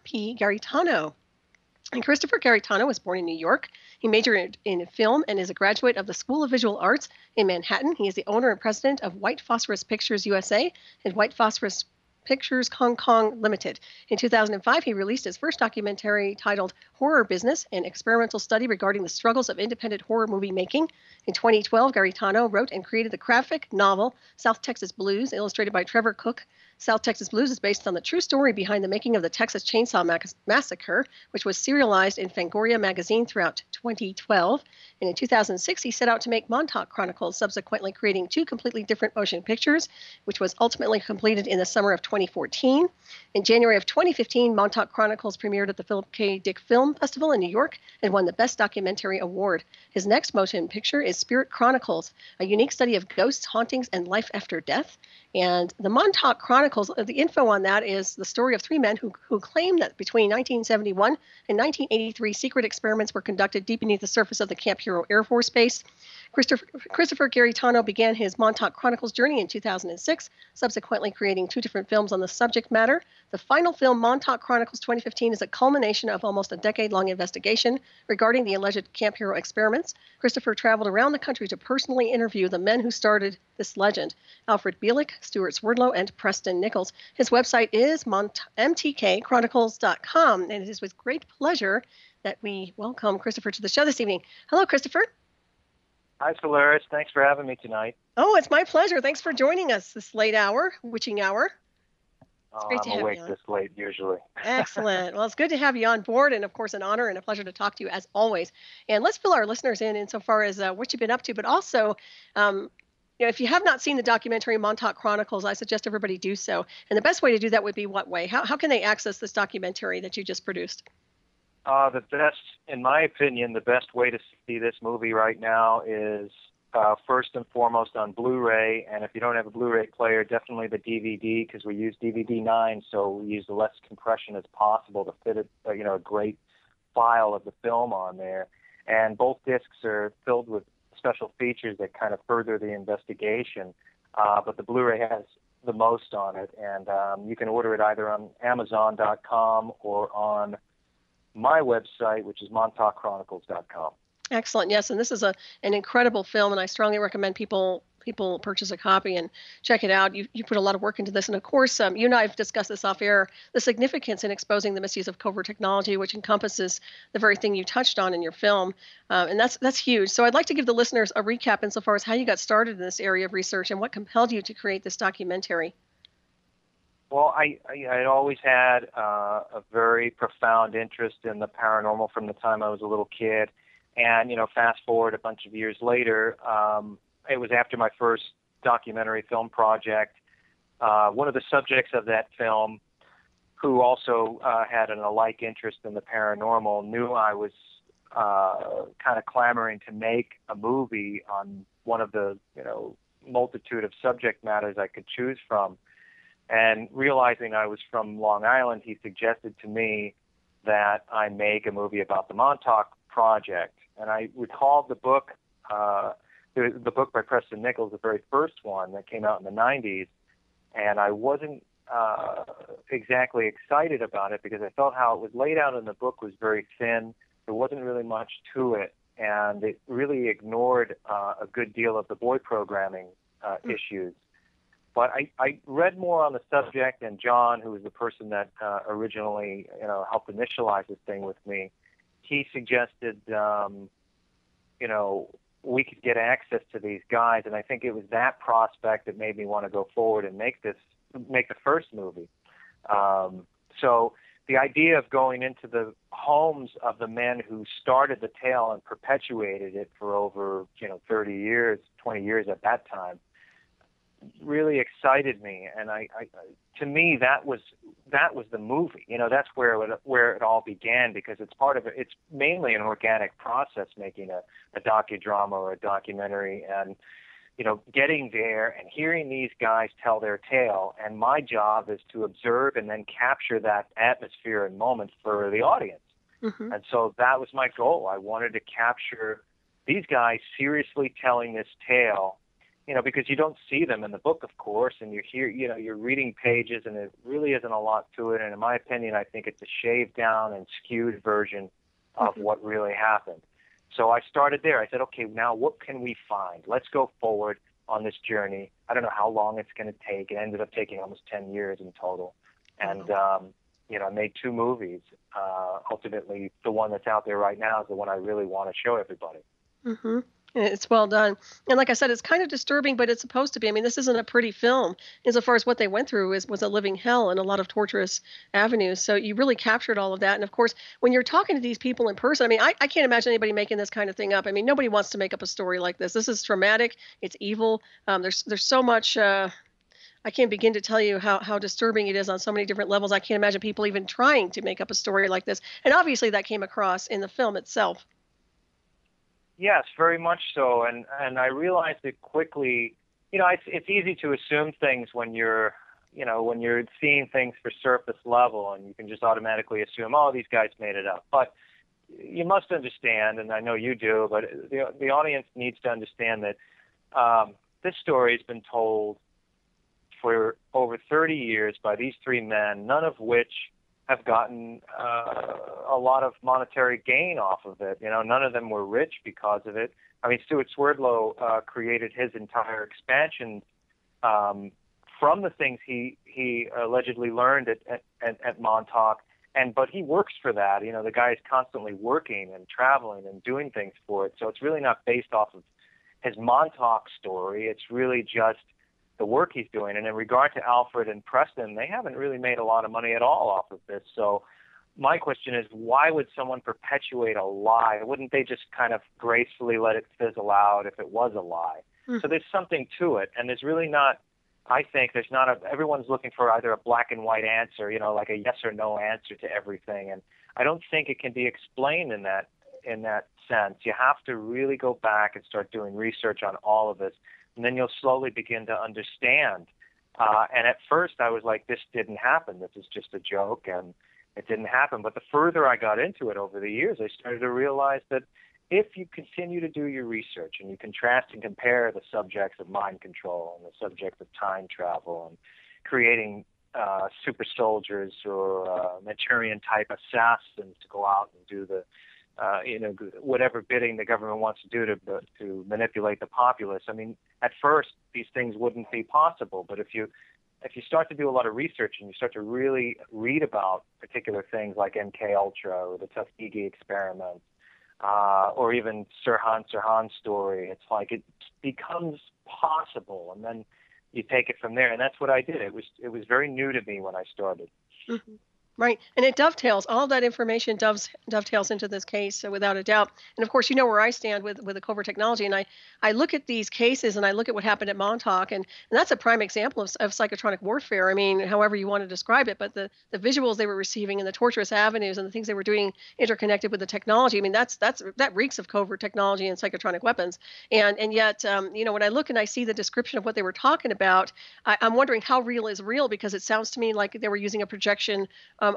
P. Garetano. And Christopher Garetano was born in New York. He majored in film and is a graduate of the School of Visual Arts in Manhattan. He is the owner and president of White Phosphorus Pictures USA and White Phosphorus Pictures Hong Kong Limited. In 2005, he released his first documentary titled Horror Business, an experimental study regarding the struggles of independent horror movie making. In 2012, Garetano wrote and created the graphic novel South Texas Blues, illustrated by Trevor Cook. South Texas Blues is based on the true story behind the making of the Texas Chainsaw Massacre, which was serialized in Fangoria Magazine throughout 2012. And in 2006, he set out to make Montauk Chronicles, subsequently creating two completely different motion pictures, which was ultimately completed in the summer of 2014. In January of 2015, Montauk Chronicles premiered at the Philip K. Dick Film Festival in New York and won the Best Documentary Award. His next motion picture is Spirit Chronicles, a unique study of ghosts, hauntings, and life after death. And the Montauk Chronicles, the info on that is the story of three men who claim that between 1971 and 1983, secret experiments were conducted deep beneath the surface of the Camp Hero Air Force Base. Christopher Garetano began his Montauk Chronicles journey in 2006, subsequently creating two different films on the subject matter. The final film, Montauk Chronicles 2015, is a culmination of almost a decade-long investigation regarding the alleged Camp Hero experiments. Christopher traveled around the country to personally interview the men who started this legend: Alfred Bielik, Stuart Swerdlow, and Preston Nichols. His website is mtkchronicles.com, and it is with great pleasure that we welcome Christopher to the show this evening. Hello, Christopher. Hi, Solaris. Thanks for having me tonight. Oh, it's my pleasure. Thanks for joining us this late hour, witching hour. It's great to have you on. I'm awake this late usually. Excellent. Well, it's good to have you on board, and of course, an honor and a pleasure to talk to you as always. And let's fill our listeners in insofar as what you've been up to, but also, if you have not seen the documentary Montauk Chronicles, I suggest everybody do so. And the best way to do that would be what way? How can they access this documentary that you just produced? The best, in my opinion, the best way to see this movie right now is first and foremost on Blu-ray. And if you don't have a Blu-ray player, definitely the DVD, because we use DVD 9, so we use the less compression as possible to fit a great file of the film on there. And both discs are filled with special features that kind of further the investigation. But the Blu-ray has the most on it, and you can order it either on Amazon.com or on my website, which is MontaukChronicles.com. Excellent. Yes, and this is an incredible film, and I strongly recommend people purchase a copy and check it out. You put a lot of work into this, and of course, you and I have discussed this off air, the significance in exposing the misuse of covert technology, which encompasses the very thing you touched on in your film, and that's huge. So I'd like to give the listeners a recap insofar as how you got started in this area of research and what compelled you to create this documentary. Well, I always had a very profound interest in the paranormal from the time I was a little kid. And, fast forward a bunch of years later, it was after my first documentary film project. One of the subjects of that film, who also had an alike interest in the paranormal, knew I was kind of clamoring to make a movie on one of the, multitude of subject matters I could choose from. And realizing I was from Long Island, he suggested to me that I make a movie about the Montauk Project. And I recalled the book by Preston Nichols, the very first one that came out in the 90s. And I wasn't exactly excited about it because I felt how it was laid out in the book was very thin. There wasn't really much to it. And it really ignored a good deal of the boy programming issues. But I read more on the subject, and John, who was the person that originally, helped initialize this thing with me, he suggested, we could get access to these guys, and I think it was that prospect that made me want to go forward and make the first movie. So the idea of going into the homes of the men who started the tale and perpetuated it for over, 30 years, 20 years at that time, really excited me, and to me that was the movie. That's where it all began, because it's mainly an organic process making a docudrama or a documentary, and getting there and hearing these guys tell their tale, and my job is to observe and then capture that atmosphere and moment for the audience. Mm-hmm. And so that was my goal. I wanted to capture these guys seriously telling this tale because you don't see them in the book, of course, and you're reading pages, and it really isn't a lot to it. And in my opinion, I think it's a shaved down and skewed version of what really happened. So I started there. I said, okay, now what can we find? Let's go forward on this journey. I don't know how long it's going to take. It ended up taking almost 10 years in total. And, I made 2 movies. Ultimately, the one that's out there right now is the one I really want to show everybody. Mm-hmm. It's well done. And like I said, it's kind of disturbing, but it's supposed to be. I mean, this isn't a pretty film. Insofar as what they went through was a living hell and a lot of torturous avenues. So you really captured all of that. And of course, when you're talking to these people in person, I mean, I can't imagine anybody making this kind of thing up. I mean, nobody wants to make up a story like this. This is traumatic. It's evil. There's so much. I can't begin to tell you how disturbing it is on so many different levels. I can't imagine people even trying to make up a story like this. And obviously, that came across in the film itself. Yes, very much so, and I realized it quickly. It's easy to assume things when you're seeing things for surface level, and you can just automatically assume, oh, these guys made it up. But you must understand, and I know you do, but the audience needs to understand that this story has been told for over 30 years by these 3 men, none of which have gotten a lot of monetary gain off of it. None of them were rich because of it. I mean, Stuart Swerdlow created his entire expansion from the things he allegedly learned at Montauk, but he works for that. The guy is constantly working and traveling and doing things for it. So it's really not based off of his Montauk story. It's really just the work he's doing. And in regard to Alfred and Preston, they haven't really made a lot of money at all off of this. So my question is, why would someone perpetuate a lie? Wouldn't they just kind of gracefully let it fizzle out if it was a lie? So there's something to it. And there's really not, I think there's not everyone's looking for either a black and white answer, like a yes or no answer to everything. And I don't think it can be explained in that sense. You have to really go back and start doing research on all of this. And then you'll slowly begin to understand. And at first I was like, this didn't happen. This is just a joke, and it didn't happen. But the further I got into it over the years, I started to realize that if you continue to do your research and you contrast and compare the subjects of mind control and the subjects of time travel and creating super soldiers or Manchurian-type assassins to go out and do the whatever bidding the government wants to do to manipulate the populace. I mean, at first these things wouldn't be possible, but if you start to do a lot of research and you start to really read about particular things like MK Ultra or the Tuskegee experiment, or even Sirhan's story, it's like it becomes possible, and then you take it from there. And that's what I did. It was very new to me when I started. Mm-hmm. Right. And it dovetails, all that information dovetails into this case, so without a doubt. And of course, you know where I stand with the covert technology. And I look at these cases and I look at what happened at Montauk, and that's a prime example of psychotronic warfare. I mean, however you want to describe it, but the visuals they were receiving and the torturous avenues and the things they were doing interconnected with the technology. I mean, that reeks of covert technology and psychotronic weapons. And yet, when I look and I see the description of what they were talking about, I'm wondering how real is real, because it sounds to me like they were using a projection,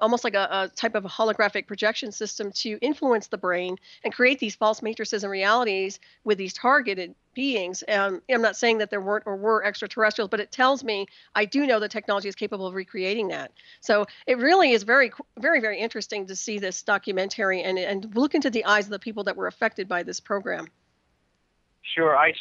almost like a type of a holographic projection system to influence the brain and create these false matrices and realities with these targeted beings. I'm not saying that there weren't or were extraterrestrials, but it tells me I do know the technology is capable of recreating that. So it really is very, very, very interesting to see this documentary and look into the eyes of the people that were affected by this program. Sure, I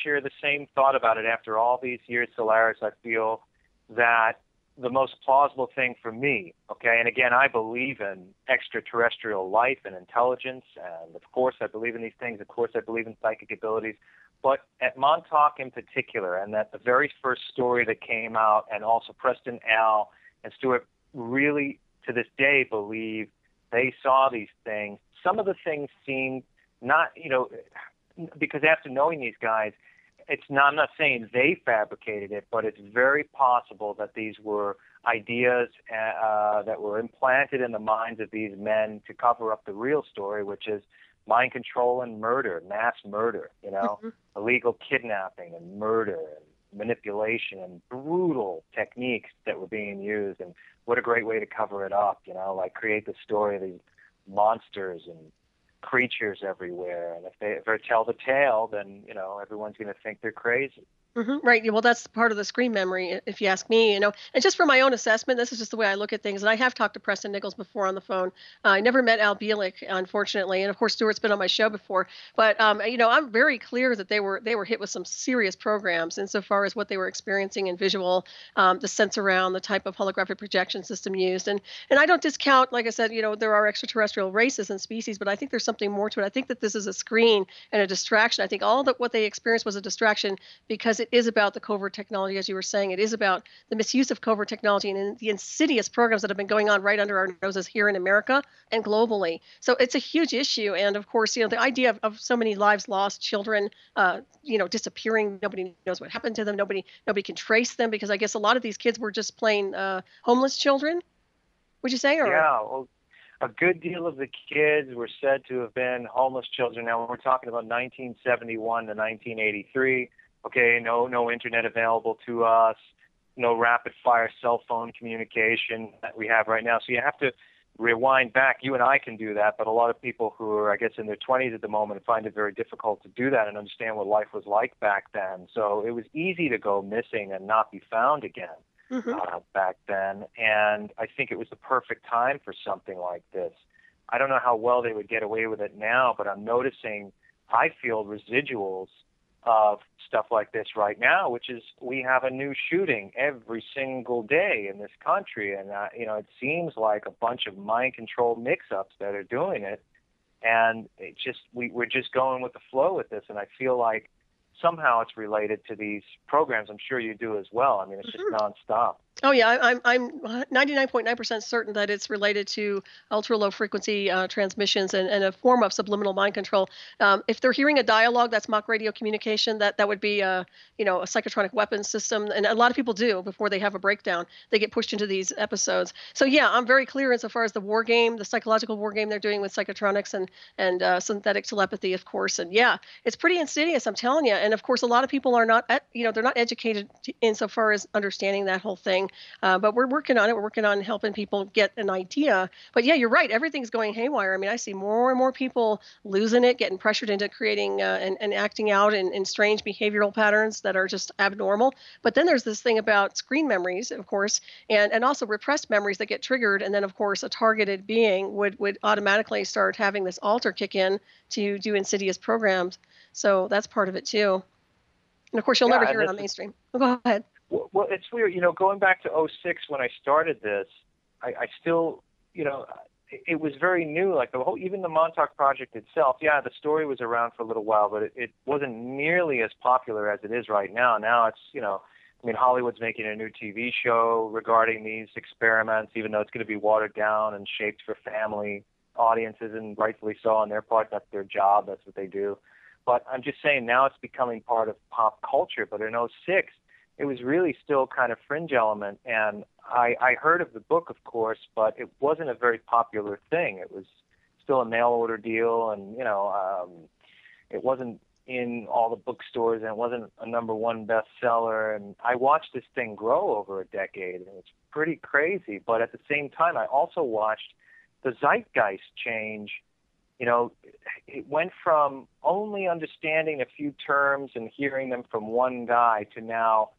share the same thought about it. After all these years, Solaris, I feel that the most plausible thing for me, okay, and again, I believe in extraterrestrial life and intelligence, and of course I believe in these things, of course I believe in psychic abilities, but at Montauk in particular, and that the very first story that came out, and also Preston, Al, and Stuart really, to this day, believe they saw these things. Some of the things seemed not, because after knowing these guys, I'm not saying they fabricated it, but it's very possible that these were ideas that were implanted in the minds of these men to cover up the real story, which is mind control and murder, mass murder, illegal kidnapping and murder and manipulation and brutal techniques that were being used. And what a great way to cover it up, like create the story of these monsters and creatures everywhere, and if they tell the tale, then everyone's going to think they're crazy. Right. Yeah, well, that's part of the screen memory, if you ask me. And just for my own assessment, this is just the way I look at things. And I have talked to Preston Nichols before on the phone. I never met Al Bielek, unfortunately, and of course Stuart's been on my show before. But I'm very clear that they were hit with some serious programs insofar as what they were experiencing in visual, the sense around, the type of holographic projection system used, and I don't discount, like I said, there are extraterrestrial races and species, but I think there's something more to it. I think that this is a screen and a distraction. I think all that what they experienced was a distraction because it is about the covert technology, as you were saying. It is about the misuse of covert technology and the insidious programs that have been going on right under our noses here in America and globally. So it's a huge issue. And of course, the idea of so many lives lost, children, disappearing. Nobody knows what happened to them. Nobody can trace them because I guess a lot of these kids were just plain homeless children. Would you say? Or Yeah, well, a good deal of the kids were said to have been homeless children. Now, we're talking about 1971 to 1983. Okay, no internet available to us, no rapid fire cell phone communication that we have right now. So you have to rewind back. You and I can do that, but a lot of people who are, I guess, in their 20s at the moment find it very difficult to do that and understand what life was like back then. So it was easy to go missing and not be found again. Back then, and I think it was the perfect time for something like this. I don't know how well they would get away with it now, but I'm noticing, I feel, residuals of stuff like this right now, which is we have a new shooting every single day in this country, and it seems like a bunch of mind control mix-ups that are doing it, and it just we're just going with the flow with this, and I feel like somehow it's related to these programs. I'm sure you do as well. I mean, it's just nonstop. Oh yeah, I'm 99.9% certain that it's related to ultra low frequency transmissions and a form of subliminal mind control. If they're hearing a dialogue, that's mock radio communication. That would be a psychotronic weapons system, and a lot of people do before they have a breakdown. They get pushed into these episodes. So yeah, I'm very clear insofar as the war game, the psychological war game they're doing with psychotronics and synthetic telepathy, of course. And yeah, it's pretty insidious, I'm telling you. And of course, a lot of people are not, they're not educated insofar as understanding that whole thing. But we're working on it. We're working on helping people get an idea. But yeah, you're right. Everything's going haywire. I mean, I see more and more people losing it, getting pressured into creating and acting out in strange behavioral patterns that are just abnormal. But then there's this thing about screen memories, of course, and also repressed memories that get triggered. And then, of course, a targeted being would automatically start having this alter kick in to do insidious programs. So that's part of it, too. And, of course, you'll never hear it on mainstream. Go ahead. Well, it's weird, going back to 2006 when I started this, I still, it was very new, like even the Montauk project itself. Yeah, the story was around for a little while, but it wasn't nearly as popular as it is right now. Now it's, Hollywood's making a new TV show regarding these experiments, even though it's going to be watered down and shaped for family audiences, and rightfully so on their part. That's their job. That's what they do. But I'm just saying now it's becoming part of pop culture. But in 2006, it was really still kind of fringe element, and I heard of the book, of course, but it wasn't a very popular thing. It was still a mail order deal, and it wasn't in all the bookstores, and it wasn't a #1 bestseller. And I watched this thing grow over a decade, and it's pretty crazy. But at the same time, I also watched the zeitgeist change. It went from only understanding a few terms and hearing them from one guy to now,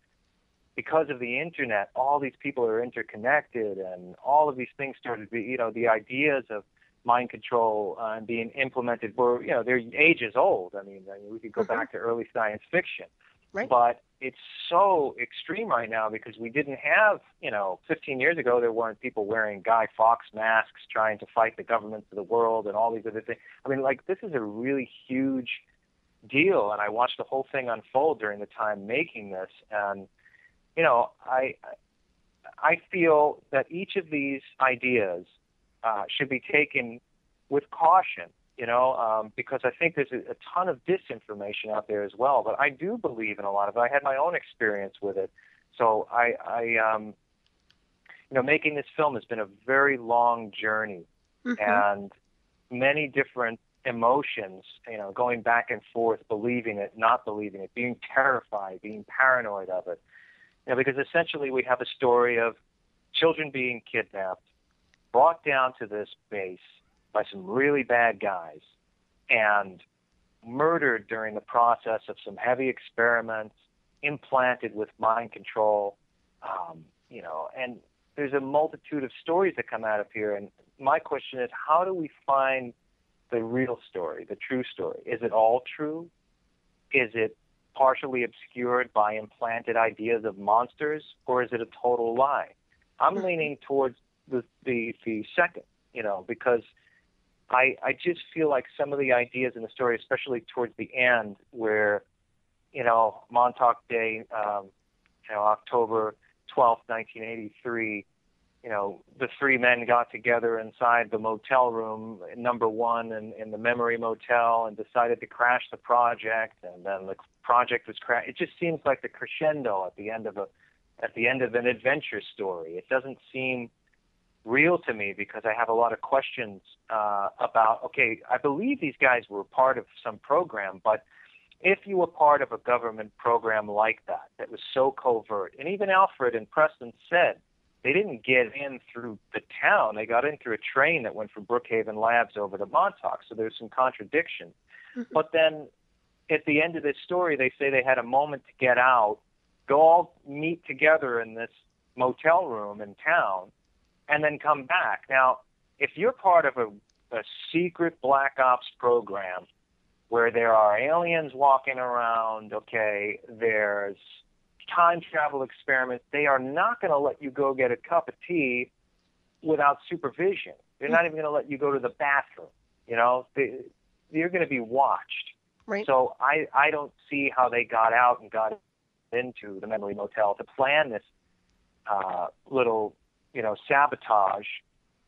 because of the internet, all these people are interconnected, and all of these things started to be, the ideas of mind control and being implemented were, they're ages old. I mean, we could go back to early science fiction. Right. But it's so extreme right now because we didn't have, 15 years ago, there weren't people wearing Guy Fawkes masks trying to fight the governments of the world and all these other things. I mean, this is a really huge deal, and I watched the whole thing unfold during the time making this, and I feel that each of these ideas should be taken with caution, because I think there's a ton of disinformation out there as well. But I do believe in a lot of it. I had my own experience with it. So making this film has been a very long journey, and many different emotions, going back and forth, believing it, not believing it, being terrified, being paranoid of it. Because essentially we have a story of children being kidnapped, brought down to this base by some really bad guys, and murdered during the process of some heavy experiments, implanted with mind control, and there's a multitude of stories that come out of here. And my question is, how do we find the real story, the true story? Is it all true? Is it partially obscured by implanted ideas of monsters, or is it a total lie? I'm leaning towards the second, because I just feel like some of the ideas in the story, especially towards the end, where, Montauk Day, October 12th, 1983, the three men got together inside the motel room, number one, in the Memory Motel, and decided to crash the project, and then the project was crashed. It just seems like the crescendo at the end of an adventure story. It doesn't seem real to me, because I have a lot of questions about, okay, I believe these guys were part of some program, but if you were part of a government program like that was so covert, and even Alfred and Preston said they didn't get in through the town, they got in through a train that went from Brookhaven Labs over to Montauk, so there's some contradiction. Mm-hmm. But then at the end of this story, they say they had a moment to get out, go all meet together in this motel room in town, and then come back. Now, if you're part of a secret Black Ops program where there are aliens walking around, okay, there's time travel experiments, they are not going to let you go get a cup of tea without supervision. They're not even going to let you go to the bathroom. You're going to be watched. Right. So I don't see how they got out and got into the Memory Motel to plan this little, sabotage.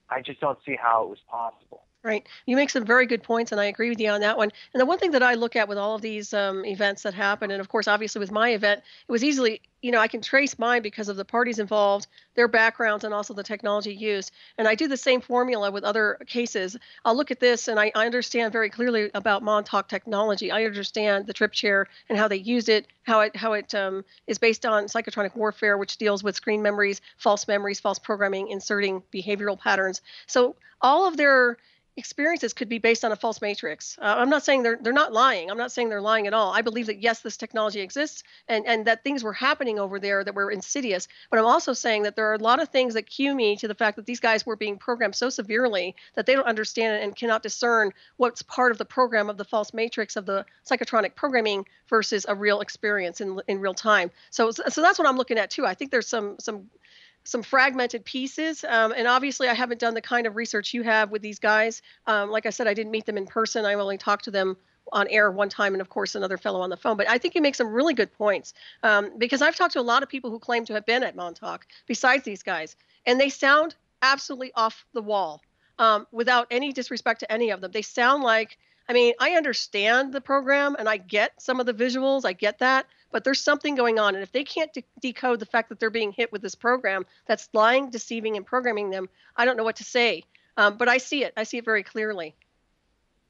I just don't see how it was possible. Right. You make some very good points, and I agree with you on that one. And the one thing that I look at with all of these events that happen, and of course, obviously with my event, it was easily, I can trace mine because of the parties involved, their backgrounds, and also the technology used. And I do the same formula with other cases. I'll look at this, and I understand very clearly about Montauk technology. I understand the trip chair and how they used it, how it is based on psychotronic warfare, which deals with screen memories, false programming, inserting behavioral patterns. So all of their experiences could be based on a false matrix. I'm not saying they're not lying. I'm not saying they're lying at all. I believe that, yes, this technology exists and that things were happening over there that were insidious. But I'm also saying that there are a lot of things that cue me to the fact that these guys were being programmed so severely that they don't understand it and cannot discern what's part of the program of the false matrix of the psychotronic programming versus a real experience in real time. So that's what I'm looking at too. I think there's some fragmented pieces. And obviously I haven't done the kind of research you have with these guys. Like I said, I didn't meet them in person. I only talked to them on air one time, and of course another fellow on the phone. But I think you make some really good points, because I've talked to a lot of people who claim to have been at Montauk besides these guys, and they sound absolutely off the wall, without any disrespect to any of them. They sound like, I understand the program and I get some of the visuals, I get that, but there's something going on. And if they can't decode the fact that they're being hit with this program that's lying, deceiving, and programming them, I don't know what to say. But I see it. I see it very clearly.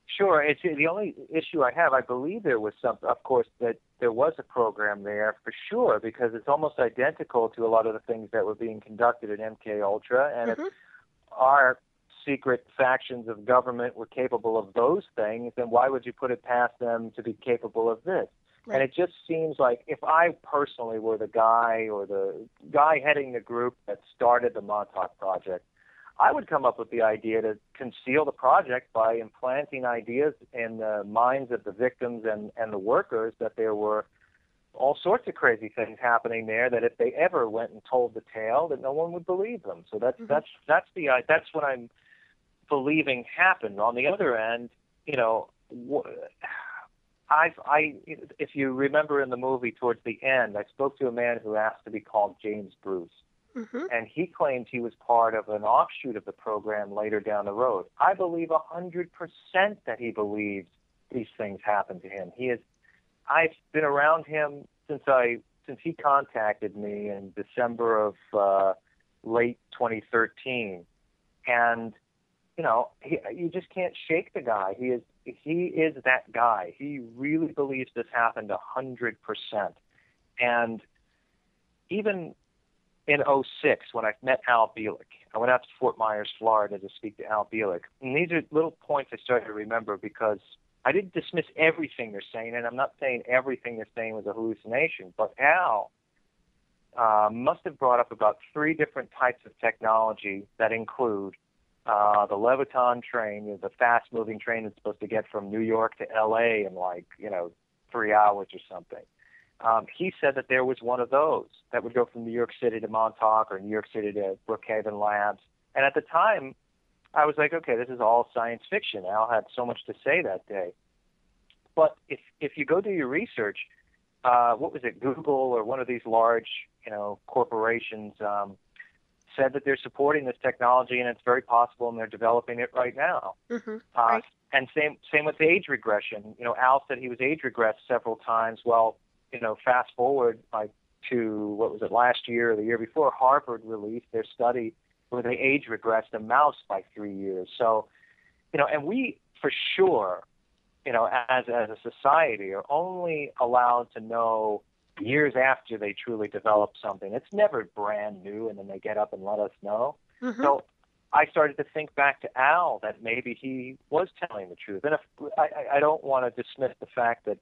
Sure. It's the only issue I have. I believe there was of course, that there was a program there for sure, because it's almost identical to a lot of the things that were being conducted at MK Ultra, and if our secret factions of government were capable of those things, then why would you put it past them to be capable of this? Right. And it just seems like if I personally were the guy or the guy heading the group that started the Montauk Project, I would come up with the idea to conceal the project by implanting ideas in the minds of the victims and the workers that there were all sorts of crazy things happening there, that if they ever went and told the tale, that no one would believe them. So that's what I'm believing happened. On the other end, if you remember in the movie towards the end, I spoke to a man who asked to be called James Bruce. And he claimed he was part of an offshoot of the program later down the road. I believe 100% that he believes these things happened to him. I've been around him since he contacted me in December of late 2013, and you just can't shake the guy. He is that guy. He really believes this happened 100%. And even in 2006, when I met Al Bielek, I went out to Fort Myers, Florida to speak to Al Bielek. And these are little points I started to remember, because I didn't dismiss everything they're saying, and I'm not saying everything they're saying was a hallucination, but Al must have brought up about 3 different types of technology that include the Leviton train, the fast-moving train that's supposed to get from New York to L.A. in 3 hours or something. He said that there was one of those that would go from New York City to Montauk or New York City to Brookhaven Labs. And at the time, I was like, okay, this is all science fiction. Al had so much to say that day. But if you go do your research, what was it, Google or one of these large, corporations said that they're supporting this technology and it's very possible and they're developing it right now. Mm-hmm. Right. And same with age regression. Al said he was age regressed several times. Well, fast forward to, what was it, last year or the year before, Harvard released their study where they age regressed a mouse by 3 years. So, and we for sure, as a society are only allowed to know years after they truly develop something. It's never brand new and then they get up and let us know. Mm-hmm. So I started to think back to Al that maybe he was telling the truth. And I don't want to dismiss the fact that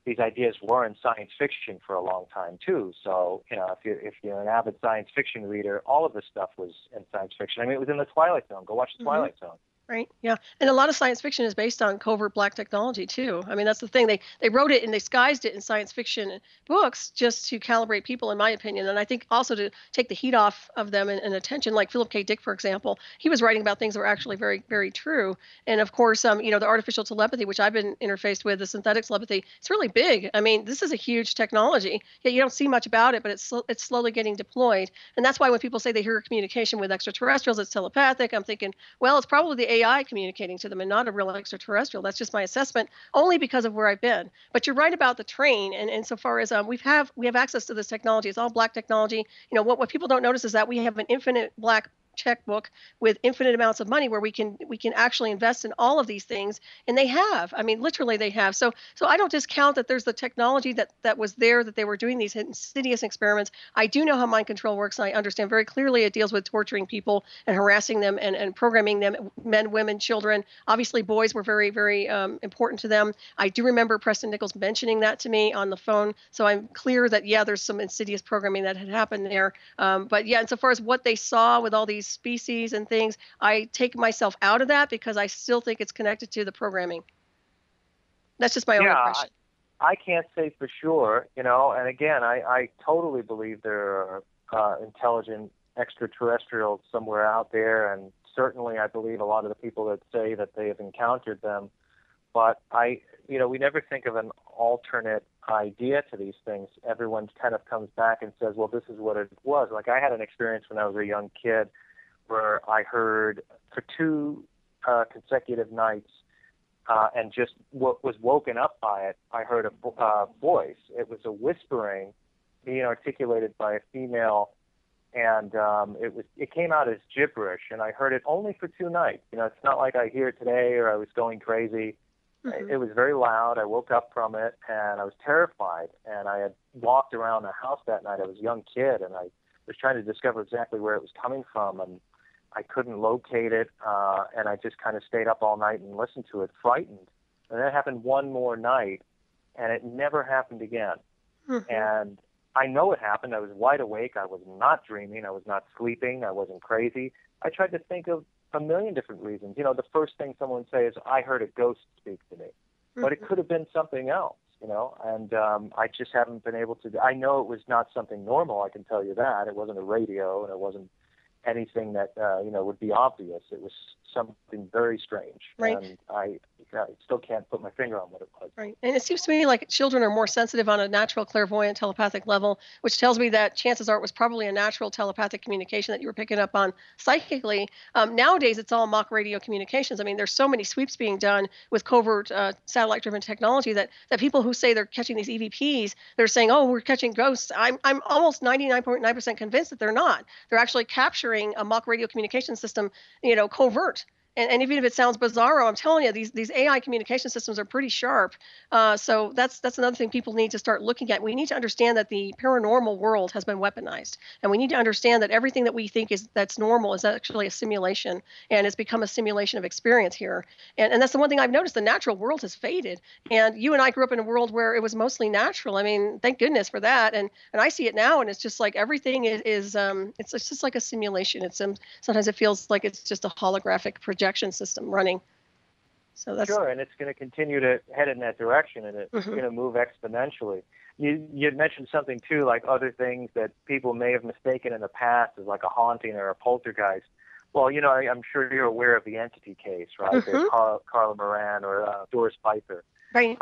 these ideas were in science fiction for a long time too. So, if you're an avid science fiction reader, all of this stuff was in science fiction. I mean, it was in the Twilight Zone. Go watch the Twilight Zone. Right. Yeah. And a lot of science fiction is based on covert black technology, too. I mean, that's the thing. They wrote it and disguised it in science fiction books just to calibrate people, in my opinion. And I think also to take the heat off of them and attention, like Philip K. Dick, for example. He was writing about things that were actually very, very true. And of course, the artificial telepathy, which I've been interfaced with, the synthetic telepathy, it's really big. I mean, this is a huge technology. Yet you don't see much about it, but it's slowly getting deployed. And that's why when people say they hear communication with extraterrestrials, it's telepathic, I'm thinking, well, it's probably the AI communicating to them and not a real extraterrestrial. That's just my assessment, only because of where I've been. But you're right about the train, and insofar as we have access to this technology. It's all black technology. What people don't notice is that we have an infinite black checkbook with infinite amounts of money where we can actually invest in all of these things, and they have. I mean, literally they have. So I don't discount that there's the technology that was there, that they were doing these insidious experiments. I do know how mind control works, and I understand very clearly it deals with torturing people and harassing them and programming them, men, women, children. Obviously, boys were very, very important to them. I do remember Preston Nichols mentioning that to me on the phone, so I'm clear that, yeah, there's some insidious programming that had happened there. But yeah, insofar as what they saw with all these species and things, I take myself out of that because I still think it's connected to the programming. That's just my own impression. I can't say for sure, and again, I totally believe there are intelligent extraterrestrials somewhere out there, and certainly I believe a lot of the people that say that they have encountered them, but we never think of an alternate idea to these things. Everyone kind of comes back and says, well, this is what it was. Like I had an experience when I was a young kid where I heard for 2 consecutive nights and just was woken up by it. I heard a voice. It was a whispering being articulated by a female, and it came out as gibberish, and I heard it only for 2 nights. It's not like I hear it today or I was going crazy. Mm-hmm. It was very loud. I woke up from it, and I was terrified, and I had walked around the house that night. I was a young kid, and I was trying to discover exactly where it was coming from, and I couldn't locate it, and I just kind of stayed up all night and listened to it, frightened. And that happened one more night, and it never happened again. Mm-hmm. And I know it happened. I was wide awake. I was not dreaming. I was not sleeping. I wasn't crazy. I tried to think of a million different reasons. The first thing someone would say is, I heard a ghost speak to me. Mm-hmm. But it could have been something else, and I just haven't been able to. I know it was not something normal, I can tell you that. It wasn't a radio, and it wasn't anything that would be obvious. It was something very strange, right. And I still can't put my finger on what it was. Right, and it seems to me like children are more sensitive on a natural, clairvoyant, telepathic level, which tells me that chances are it was probably a natural telepathic communication that you were picking up on psychically. Nowadays, it's all mock radio communications. I mean, there's so many sweeps being done with covert satellite-driven technology that people who say they're catching these EVPs, they're saying, oh, we're catching ghosts. I'm almost 99.9% convinced that they're not. They're actually capturing a mock radio communication system, covert. And even if it sounds bizarro, I'm telling you, these AI communication systems are pretty sharp. So that's another thing people need to start looking at. We need to understand that the paranormal world has been weaponized, and we need to understand that everything that we think that's normal is actually a simulation, and it's become a simulation of experience here. And that's the one thing I've noticed: the natural world has faded. And you and I grew up in a world where it was mostly natural. I mean, thank goodness for that. And I see it now, and it's just like everything is it's just like a simulation. It's sometimes it feels like it's just a holographic projection system running. So that's sure, and it's going to continue to head in that direction, and it's mm-hmm. going to move exponentially. You had mentioned something too, like other things that people may have mistaken in the past as like a haunting or a poltergeist. Well, you know, I'm sure you're aware of the entity case, right? Mm-hmm. There's Carla Moran or Doris Piper. Right.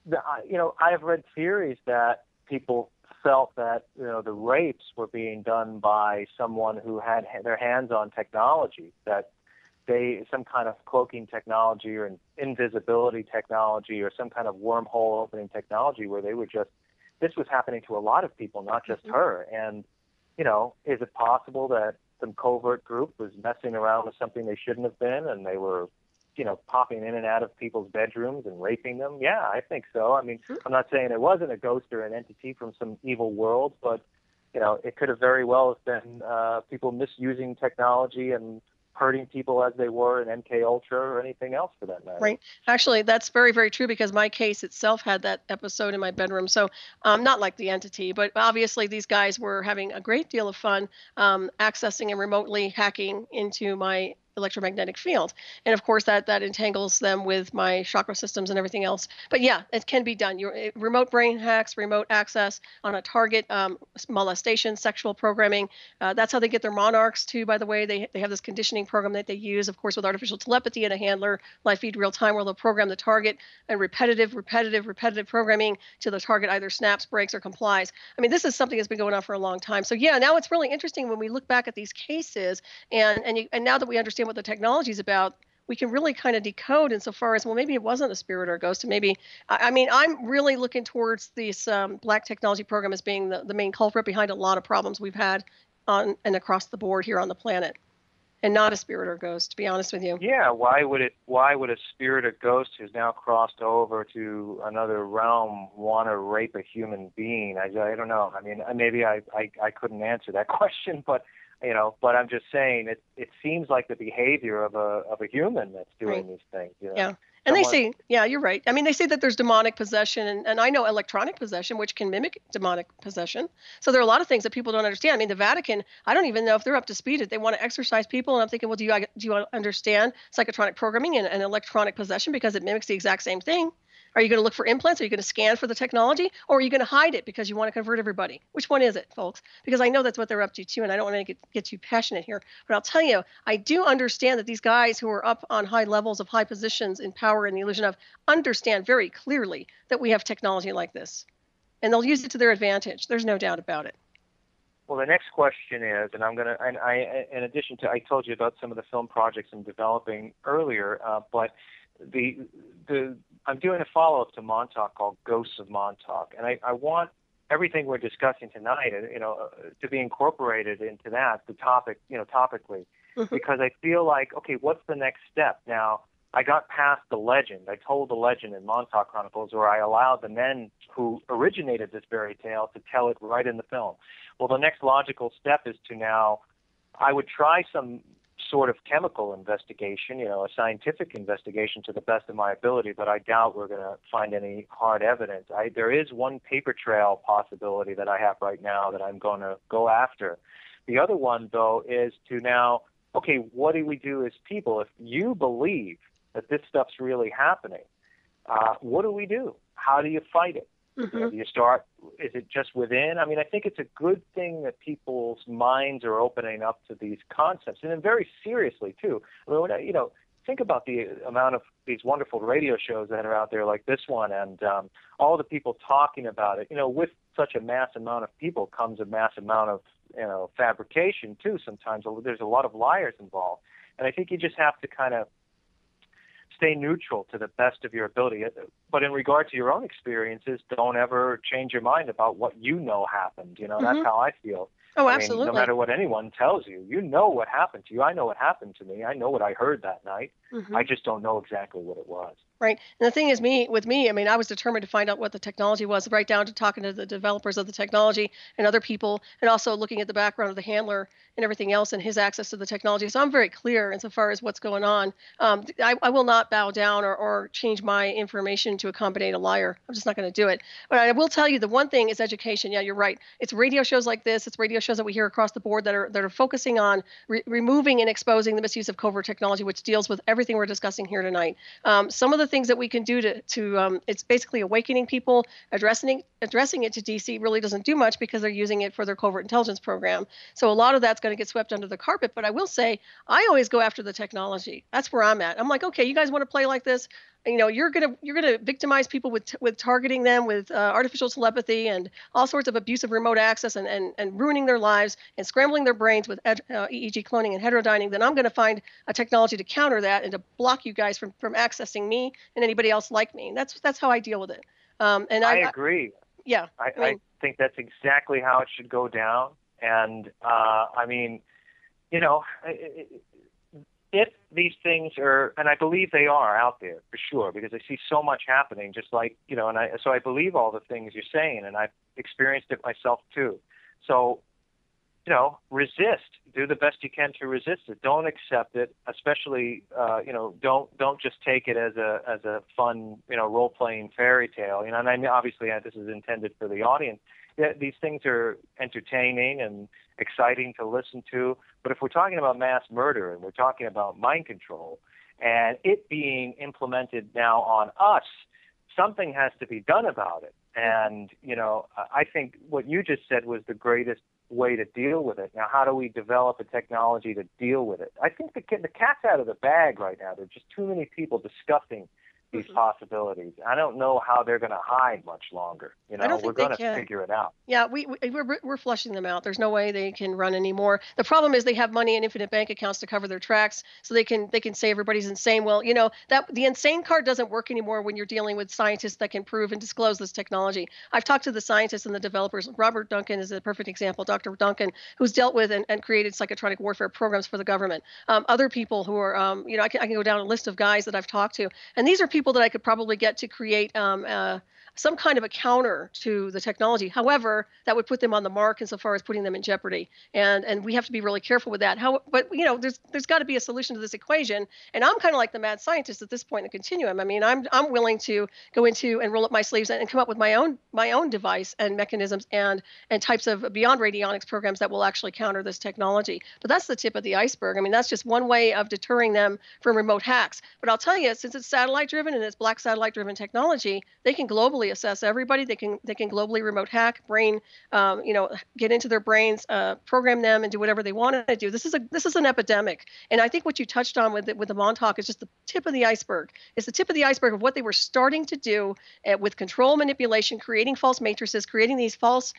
You know, I've read theories that people felt that, you know, the rapes were being done by someone who had their hands on technology, that some kind of cloaking technology or an invisibility technology or some kind of wormhole opening technology where they were just, this was happening to a lot of people, not just mm-hmm. her. And, you know, is it possible that some covert group was messing around with something they shouldn't have been, and they were, you know, popping in and out of people's bedrooms and raping them? Yeah, I think so. I mean, I'm not saying it wasn't a ghost or an entity from some evil world, but, you know, it could have very well been people misusing technology and hurting people as they were in MK Ultra or anything else for that matter. Right. Actually, that's very, very true, because my case itself had that episode in my bedroom. So not like the entity, but obviously these guys were having a great deal of fun accessing and remotely hacking into my electromagnetic field. And of course that entangles them with my chakra systems and everything else. But yeah, it can be done. Remote brain hacks, remote access on a target, molestation, sexual programming. That's how they get their monarchs too, by the way. They have this conditioning program that they use, of course, with artificial telepathy and a handler, live feed real time, where they'll program the target and repetitive programming till the target either snaps, breaks, or complies. I mean, this is something that's been going on for a long time. So yeah, now it's really interesting when we look back at these cases, and now that we understand what the technology is about, we can really kind of decode insofar as, well, maybe it wasn't a spirit or a ghost. And maybe, I mean, I'm really looking towards this black technology program as being the main culprit behind a lot of problems we've had on and across the board here on the planet, and not a spirit or ghost, to be honest with you. Yeah, why would a spirit or ghost who's now crossed over to another realm want to rape a human being? I don't know. I mean, maybe I couldn't answer that question, but you know, but I'm just saying it seems like the behavior of a human that's doing these things. You know? Yeah. And they say, yeah, you're right. I mean, they say that there's demonic possession, and I know electronic possession, which can mimic demonic possession. So there are a lot of things that people don't understand. I mean, the Vatican, I don't even know if they're up to speed. They want to exorcise people, and I'm thinking, well, do you understand psychotronic programming and electronic possession, because it mimics the exact same thing? Are you going to look for implants? Are you going to scan for the technology? Or are you going to hide it because you want to convert everybody? Which one is it, folks? Because I know that's what they're up to, too, and I don't want to get too passionate here. But I'll tell you, I do understand that these guys who are up on high levels of high positions in power and the illusion of understand very clearly that we have technology like this. And they'll use it to their advantage. There's no doubt about it. Well, the next question is, and in addition to, I told you about some of the film projects I'm developing earlier, but I'm doing a follow-up to Montauk called Ghosts of Montauk, and I want everything we're discussing tonight, you know, to be incorporated into that, the topic, you know, topically, because I feel like, okay, what's the next step? Now, I got past the legend. I told the legend in Montauk Chronicles, where I allowed the men who originated this fairy tale to tell it right in the film. Well, the next logical step is to now, I would try some sort of chemical investigation, you know, a scientific investigation to the best of my ability, but I doubt we're going to find any hard evidence. There is one paper trail possibility that I have right now that I'm going to go after. The other one, though, is to now, okay, what do we do as people? If you believe that this stuff's really happening, what do we do? How do you fight it? You know, do you start, is it just within? I mean, I think it's a good thing that people's minds are opening up to these concepts, and then very seriously, too. I mean, you know, think about the amount of these wonderful radio shows that are out there like this one, and all the people talking about it. You know, with such a mass amount of people comes a mass amount of, you know, fabrication, too, sometimes. There's a lot of liars involved. And I think you just have to kind of stay neutral to the best of your ability. But in regard to your own experiences, don't ever change your mind about what you know happened. You know, that's how I feel. Oh, I mean, no absolutely. matter what anyone tells you, you know what happened to you. I know what happened to me. I know what I heard that night. I just don't know exactly what it was. Right. And the thing is, with me, I mean, I was determined to find out what the technology was, right down to talking to the developers of the technology and other people, and also looking at the background of the handler and everything else and his access to the technology. So I'm very clear insofar as what's going on. I will not bow down or change my information to accommodate a liar. I'm just not going to do it. But I will tell you the one thing is education. Yeah, you're right. It's radio shows like this. It's radio shows that we hear across the board that are focusing on removing and exposing the misuse of covert technology, which deals with everything we're discussing here tonight. Some of the things that we can do to it's basically awakening people, addressing it to DC really doesn't do much because they're using it for their covert intelligence program. So a lot of that's going to get swept under the carpet. But I will say, I always go after the technology. That's where I'm at. I'm like, okay, you guys want to play like this? You're gonna victimize people with targeting them with artificial telepathy and all sorts of abusive remote access and ruining their lives and scrambling their brains with EEG cloning and heterodyning. Then I'm going to find a technology to counter that and to block you guys from accessing me and anybody else like me. And that's how I deal with it. And I agree. Yeah, I think that's exactly how it should go down. And I mean, if these things are, and I believe they are out there for sure, because I see so much happening, just like, so I believe all the things you're saying, and I've experienced it myself too. So, resist, do the best you can to resist it. Don't accept it, especially, don't just take it as a fun, role-playing fairy tale, and I mean, obviously this is intended for the audience. Yeah, these things are entertaining and exciting to listen to. But if we're talking about mass murder and we're talking about mind control and it being implemented now on us, something has to be done about it. And, I think what you just said was the greatest way to deal with it. Now, how do we develop a technology to deal with it? I think the cat's out of the bag right now. There are just too many people discussing these possibilities. I don't know how they're going to hide much longer. I don't think we're going they can. to figure it out. Yeah, we're flushing them out. There's no way they can run anymore. The problem is they have money and infinite bank accounts to cover their tracks, so they can say everybody's insane. Well, that the insane card doesn't work anymore when you're dealing with scientists that can prove and disclose this technology. I've talked to the scientists and the developers. Robert Duncan is a perfect example. Dr. Duncan, who's dealt with and created psychotronic warfare programs for the government. Other people who are, I can go down a list of guys that I've talked to, and these are people that I could probably get to create some kind of a counter to the technology. However, that would put them on the mark insofar as putting them in jeopardy. And we have to be really careful with that. But there's got to be a solution to this equation. And I'm kind of like the mad scientist at this point in the continuum. I mean, I'm willing to go into and roll up my sleeves and come up with my own device and mechanisms and types of beyond radionics programs that will actually counter this technology. But that's the tip of the iceberg. I mean, that's just one way of deterring them from remote hacks. But I'll tell you, since it's satellite driven and it's black satellite driven technology, they can globally assess everybody. They can globally remote hack, brain, get into their brains, program them, and do whatever they want to do. This is an epidemic, and I think what you touched on with the Montauk is just the tip of the iceberg. It's the tip of the iceberg of what they were starting to do with control manipulation, creating false matrices, creating these false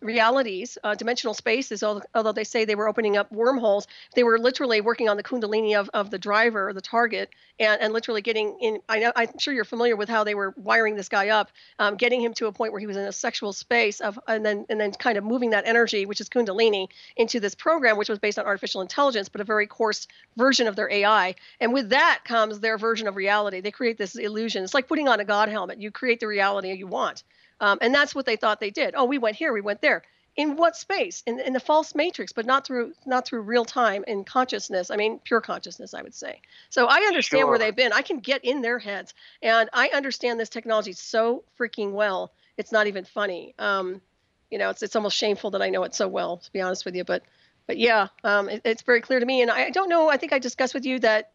realities, dimensional spaces. Although they say they were opening up wormholes, they were literally working on the kundalini of the driver, the target, and literally getting in. I'm sure you're familiar with how they were wiring this guy up. Getting him to a point where he was in a sexual space and then kind of moving that energy, which is Kundalini, into this program, which was based on artificial intelligence, but a very coarse version of their AI. And with that comes their version of reality. They create this illusion. It's like putting on a God helmet. You create the reality you want. And that's what they thought they did. Oh, we went here, we went there. In what space? In the false matrix, but not through real time in consciousness. I mean, pure consciousness, I would say. So I understand where they've been. I can get in their heads, and I understand this technology so freaking well. It's not even funny. It's almost shameful that I know it so well, to be honest with you. But yeah, it's very clear to me. And I don't know. I think I discussed with you that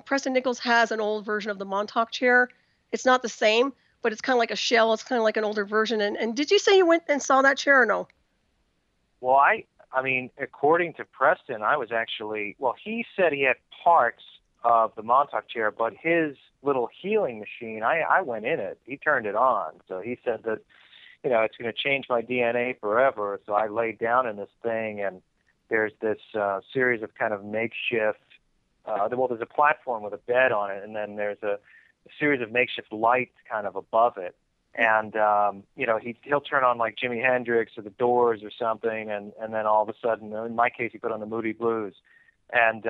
Preston Nichols has an old version of the Montauk chair. It's not the same, but it's kind of like a shell. It's kind of like an older version. And did you say you went and saw that chair or no? Well, I mean, according to Preston, I was actually, he said he had parts of the Montauk chair, but his little healing machine, I went in it. He turned it on. So he said that, it's going to change my DNA forever. So I laid down in this thing, and there's this series of kind of makeshift, there's a platform with a bed on it, and then there's a series of makeshift lights kind of above it. And he'll turn on like Jimi Hendrix or the Doors or something, and then all of a sudden, in my case, he put on the Moody Blues, and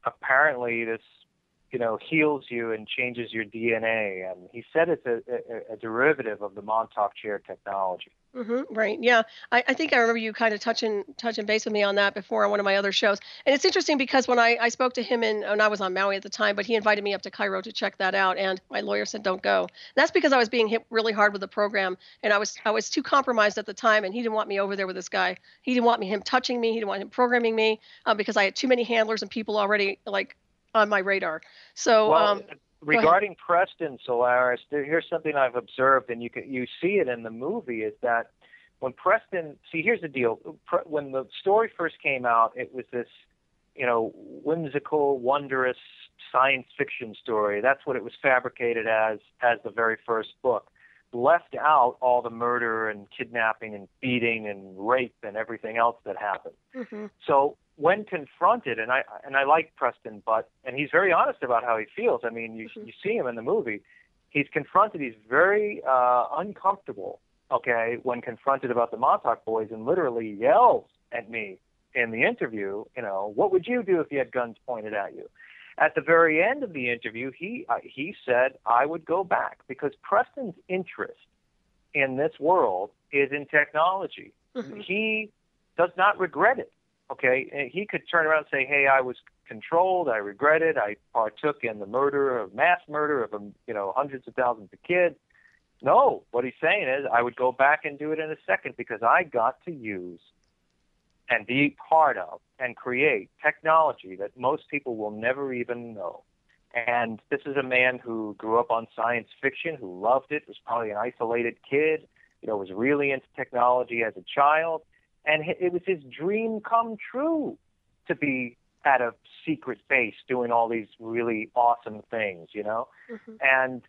apparently this heals you and changes your DNA. And he said it's a derivative of the Montauk chair technology. Mm-hmm, right. Yeah. I think I remember you kind of touching base with me on that before on one of my other shows. And it's interesting because when I spoke to him and I was on Maui at the time, but he invited me up to Cairo to check that out. And my lawyer said, don't go. And that's because I was being hit really hard with the program. And I was too compromised at the time. And he didn't want me over there with this guy. He didn't want him touching me. He didn't want him programming me because I had too many handlers and people already like on my radar. So, regarding Preston, Solaris, here's something I've observed, and you see it in the movie, is that when Preston, here's the deal. When the story first came out, it was this, whimsical, wondrous science fiction story. That's what it was fabricated as the very first book. Left out all the murder and kidnapping and beating and rape and everything else that happened. Mm-hmm. So when confronted, and I like Preston, and he's very honest about how he feels. I mean, you see him in the movie. He's confronted. He's very uncomfortable, when confronted about the Montauk boys, and literally yells at me in the interview, what would you do if you had guns pointed at you? At the very end of the interview, he said, I would go back, because Preston's interest in this world is in technology. Mm-hmm. He does not regret it. Okay, he could turn around and say, hey, I was controlled, I regret it, I partook in the mass murder of hundreds of thousands of kids. No, what he's saying is, I would go back and do it in a second, because I got to use and be part of and create technology that most people will never even know. And this is a man who grew up on science fiction, who loved it, was probably an isolated kid, was really into technology as a child. And it was his dream come true to be at a secret base doing all these really awesome things, Mm-hmm. And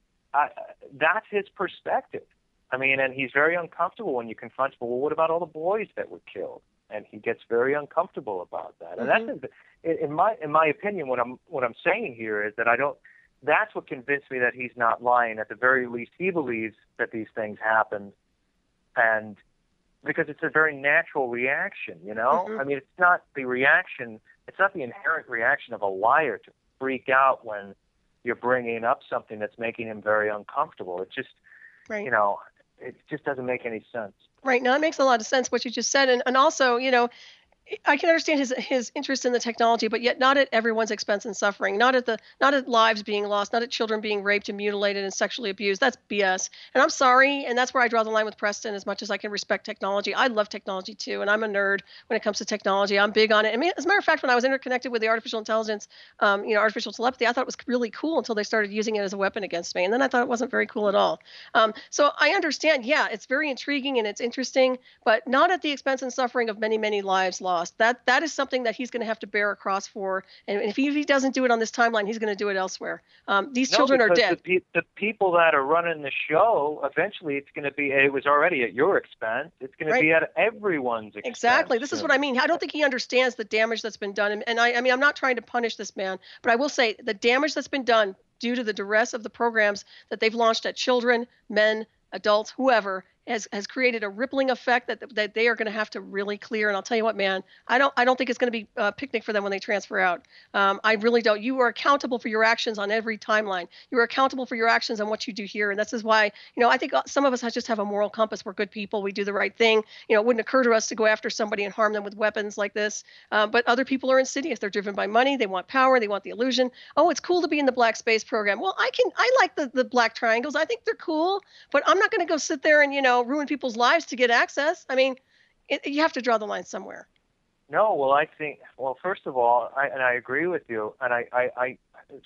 that's his perspective. I mean, and he's very uncomfortable when you confront him. Well, what about all the boys that were killed? And he gets very uncomfortable about that. And mm-hmm. that's, in my opinion, what I'm saying here is that that's what convinced me that he's not lying. At the very least, he believes that these things happened, and because it's a very natural reaction, Mm-hmm. I mean, it's not the inherent reaction of a liar to freak out when you're bringing up something that's making him very uncomfortable. It just, right. It just doesn't make any sense. Right. Now, it makes a lot of sense what you just said. And also, I can understand his interest in the technology, but yet not at everyone's expense and suffering, not at lives being lost, not at children being raped and mutilated and sexually abused. That's BS. And I'm sorry, and that's where I draw the line with Preston. As much as I can respect technology, I love technology too, and I'm a nerd when it comes to technology. I'm big on it. I mean, as a matter of fact, when I was interconnected with the artificial intelligence, artificial telepathy, I thought it was really cool until they started using it as a weapon against me, and then I thought it wasn't very cool at all. So I understand. Yeah, it's very intriguing and it's interesting, but not at the expense and suffering of many, many lives lost. That is something that he's going to have to bear a cross for. And if he doesn't do it on this timeline, he's going to do it elsewhere. These children are dead. The people that are running the show, eventually it's going to be, it was already at your expense. It's going to be at everyone's expense. Exactly. This is what I mean. I don't think he understands the damage that's been done. And I mean, I'm not trying to punish this man, but I will say the damage that's been done due to the duress of the programs that they've launched at children, men, adults, whoever, has created a rippling effect that they are going to have to really clear. And I'll tell you what, man, I don't think it's going to be a picnic for them when they transfer out. I really don't. You are accountable for your actions on every timeline. You are accountable for your actions on what you do here. And this is why, I think some of us just have a moral compass. We're good people. We do the right thing. It wouldn't occur to us to go after somebody and harm them with weapons like this. But other people are insidious. They're driven by money. They want power. They want the illusion. Oh, it's cool to be in the black space program. Well, I like the black triangles. I think they're cool, but I'm not going to go sit there and, ruin people's lives to get access. I mean, you have to draw the line somewhere. No, well, I think, first of all, I agree with you. And I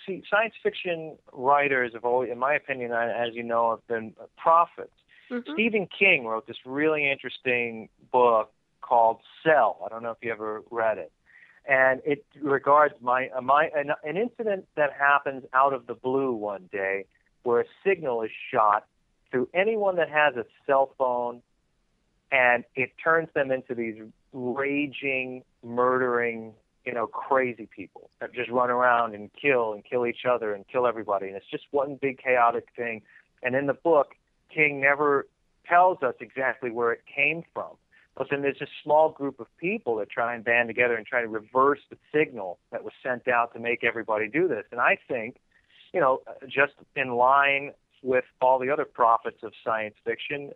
see science fiction writers have always, in my opinion, as you know, have been prophets. Mm-hmm. Stephen King wrote this really interesting book called Cell. I don't know if you ever read it. And it regards an incident that happens out of the blue one day where a signal is shot through anyone that has a cell phone, and it turns them into these raging, murdering, crazy people that just run around and kill each other and kill everybody. And it's just one big chaotic thing. And in the book, King never tells us exactly where it came from. But then there's a small group of people that try and band together and try to reverse the signal that was sent out to make everybody do this. And I think, just in line with all the other prophets of science fiction,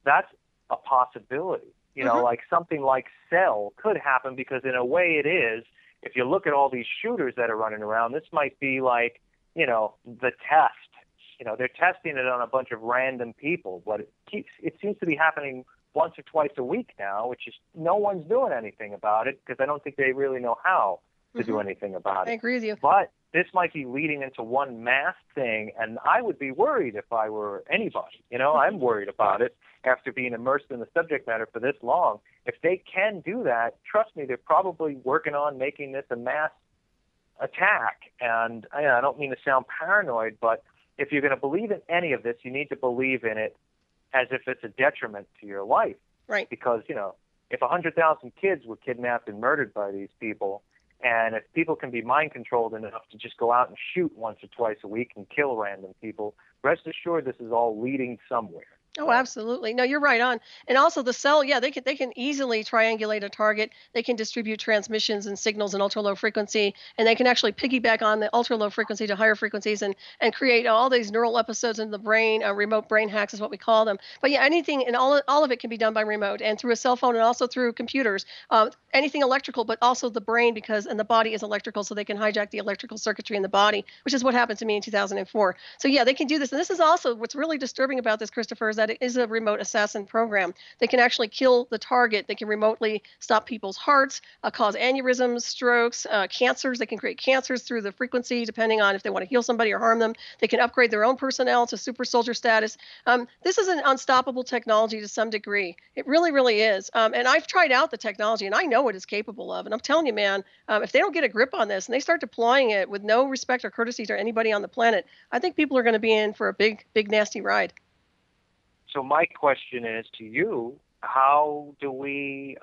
that's a possibility. Like something like Cell could happen, because in a way it is. If you look at all these shooters that are running around, this might be like, the test. They're testing it on a bunch of random people, but it seems to be happening once or twice a week now, which is no one's doing anything about it, because I don't think they really know how to do anything about it. I agree with you. But this might be leading into one mass thing, and I would be worried if I were anybody. I'm worried about it after being immersed in the subject matter for this long. If they can do that, trust me, they're probably working on making this a mass attack. And I don't mean to sound paranoid, but if you're going to believe in any of this, you need to believe in it as if it's a detriment to your life. Right. Because, if 100,000 kids were kidnapped and murdered by these people, and if people can be mind-controlled enough to just go out and shoot once or twice a week and kill random people, rest assured this is all leading somewhere. Oh, absolutely. No, you're right on. And also the cell, they can easily triangulate a target. They can distribute transmissions and signals in ultra low frequency, and they can actually piggyback on the ultra low frequency to higher frequencies and create all these neural episodes in the brain. Remote brain hacks is what we call them. But yeah, anything and all of it can be done by remote and through a cell phone and also through computers. Anything electrical, but also the brain, and the body is electrical, so they can hijack the electrical circuitry in the body, which is what happened to me in 2004. So yeah, they can do this. And this is also what's really disturbing about this, Christopher, is that it is a remote assassin program. They can actually kill the target. They can remotely stop people's hearts, cause aneurysms, strokes, cancers. They can create cancers through the frequency, depending on if they want to heal somebody or harm them. They can upgrade their own personnel to super soldier status. This is an unstoppable technology to some degree. It really, really is. And I've tried out the technology, and I know what it's capable of. And I'm telling you, man, if they don't get a grip on this and they start deploying it with no respect or courtesy to anybody on the planet, I think people are going to be in for a big, big, nasty ride. So my question is to you: how do we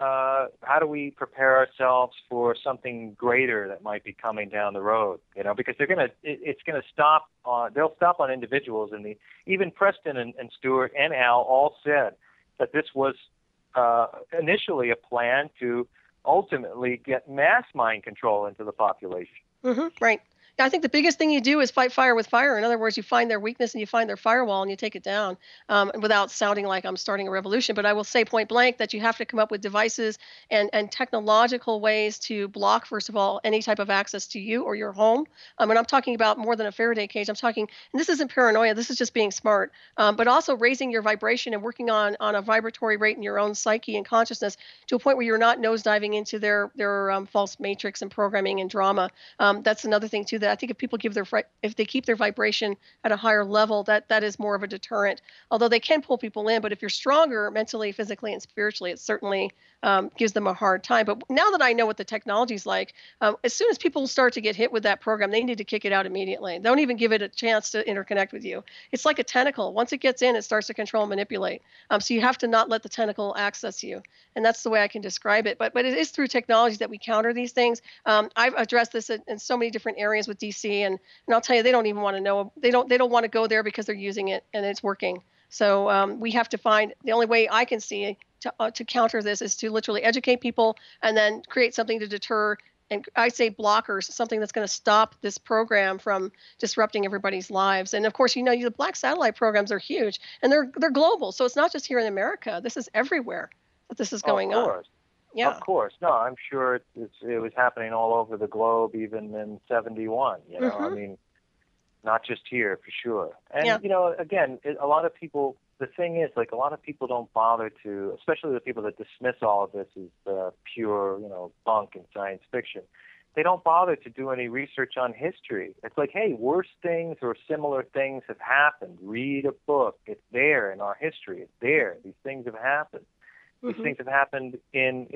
prepare ourselves for something greater that might be coming down the road? Because it's gonna stop on, they'll stop on individuals, and even Preston and Stuart and Al all said that this was initially a plan to ultimately get mass mind control into the population. Right. I think the biggest thing you do is fight fire with fire. In other words, you find their weakness and you find their firewall and you take it down, without sounding like I'm starting a revolution. But I will say point blank that you have to come up with devices and technological ways to block, first of all, any type of access to you or your home. And I'm talking about more than a Faraday cage. I'm talking, and this isn't paranoia, this is just being smart, but also raising your vibration and working on a vibratory rate in your own psyche and consciousness to a point where you're not nosediving into their false matrix and programming and drama. That's another thing, too, that I think if people if they keep their vibration at a higher level, that is more of a deterrent. Although they can pull people in, but if you're stronger mentally, physically, and spiritually, it certainly gives them a hard time. But now that I know what the technology's like, as soon as people start to get hit with that program, they need to kick it out immediately. Don't even give it a chance to interconnect with you. It's like a tentacle. Once it gets in, it starts to control and manipulate. So you have to not let the tentacle access you. And that's the way I can describe it. But it is through technology that we counter these things. I've addressed this in so many different areas with DC, and I'll tell you, they don't even want to know. They don't want to go there because they're using it and it's working. So we have to find, the only way I can see to counter this is to literally educate people and then create something to deter, and I say blockers, something that's going to stop this program from disrupting everybody's lives. And of course, the black satellite programs are huge, and they're global. So it's not just here in America. This is everywhere that this is going on. Yeah. Of course. No, I'm sure it was happening all over the globe, even in 71. I mean, not just here, for sure. And, again, a lot of people, the thing is, like, a lot of people don't bother to, especially the people that dismiss all of this as pure, bunk and science fiction. They don't bother to do any research on history. It's like, hey, worse things or similar things have happened. Read a book. It's there in our history. It's there. These things have happened. These things have happened in,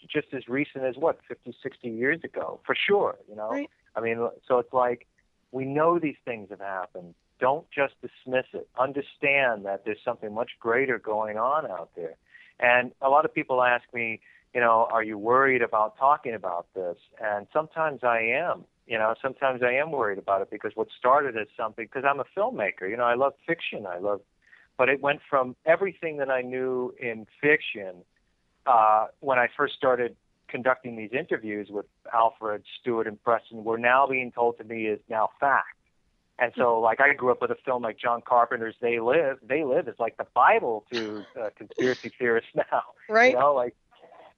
just as recent as 50, 60 years ago, for sure, Right. I mean, so it's like, we know these things have happened. Don't just dismiss it. Understand that there's something much greater going on out there. And a lot of people ask me, are you worried about talking about this? And sometimes I am. Sometimes I am worried about it, because what started as something, because I'm a filmmaker, I love fiction. I love but it went from everything that I knew in fiction when I first started conducting these interviews with Alfred, Stewart, and Preston were now being told to me is now fact. And so, like, I grew up with a film like John Carpenter's They Live. They Live is like the Bible to conspiracy theorists now. Right. You know, like,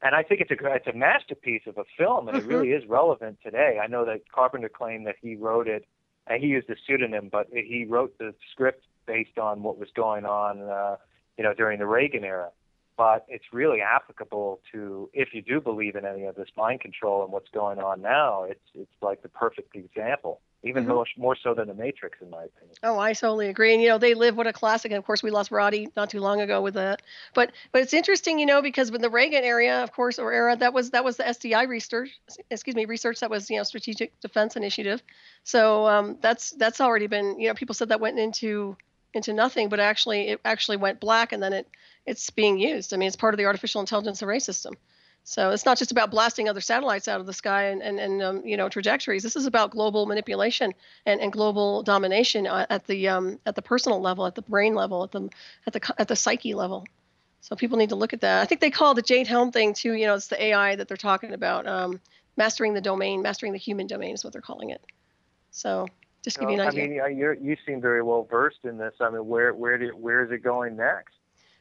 and I think it's a masterpiece of a film, and it really is relevant today. I know that Carpenter claimed that he wrote it, and he used a pseudonym, but he wrote the script based on what was going on, during the Reagan era. But it's really applicable to, if you do believe in any of this mind control and what's going on now, it's like the perfect example, even more so than The Matrix, in my opinion. Oh, I totally agree. And, They Live, what a classic. And, of course, we lost Roddy not too long ago with that. But it's interesting, because with the Reagan era, of course, or era, that was the SDI research that was, Strategic Defense Initiative. So that's already been, people said that went into nothing, but it actually went black, and then it's being used. I mean, it's part of the artificial intelligence array system. So it's not just about blasting other satellites out of the sky and trajectories. This is about global manipulation and global domination at the personal level, at the brain level, at the psyche level. So people need to look at that. I think they call the Jade Helm thing too. It's the AI that they're talking about, mastering the domain, mastering the human domain is what they're calling it. So just give you an idea. I mean, you seem very well versed in this. I mean, where is it going next?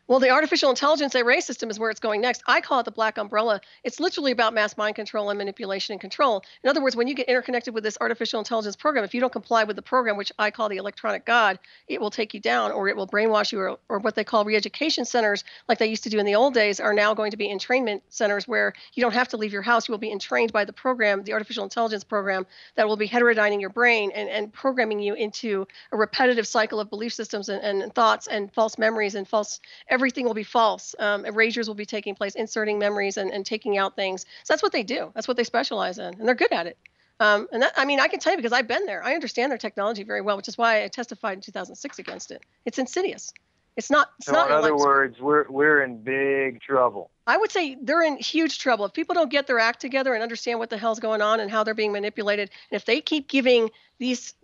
Well, the artificial intelligence array system is where it's going next. I call it the black umbrella. It's literally about mass mind control and manipulation and control. In other words, when you get interconnected with this artificial intelligence program, if you don't comply with the program, which I call the electronic god, it will take you down, or it will brainwash you, or what they call re-education centers, like they used to do in the old days, are now going to be entrainment centers where you don't have to leave your house. You will be entrained by the program, the artificial intelligence program, that will be heterodyning your brain and programming you into a repetitive cycle of belief systems and thoughts and false memories and everything will be false. Erasures will be taking place, inserting memories and taking out things. So that's what they do. That's what they specialize in, and they're good at it. I can tell you because I've been there. I understand their technology very well, which is why I testified in 2006 against it. It's insidious. It's not. So in other words, we're in big trouble. I would say they're in huge trouble. If people don't get their act together and understand what the hell's going on and how they're being manipulated, and if they keep giving these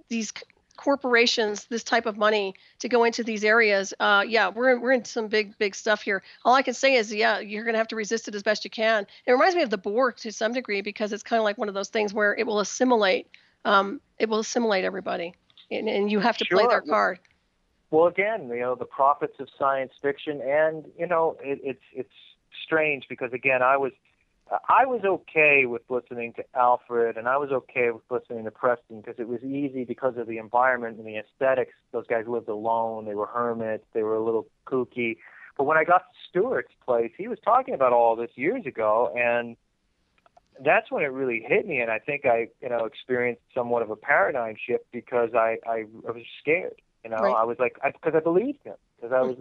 corporations this type of money to go into these areas, we're in some big stuff here. All I can say is, you're going to have to resist it as best you can. It reminds me of the Borg to some degree, because it's kind of like one of those things where it will assimilate everybody, and you have to play their card. Well, again, the prophets of science fiction, and it's strange because, again, I was okay with listening to Alfred, and I was okay with listening to Preston because it was easy because of the environment and the aesthetics. Those guys lived alone. They were hermits. They were a little kooky. But when I got to Stewart's place, he was talking about all this years ago, and that's when it really hit me. And I think I experienced somewhat of a paradigm shift because I was scared. Right. I was like, because I believed him, because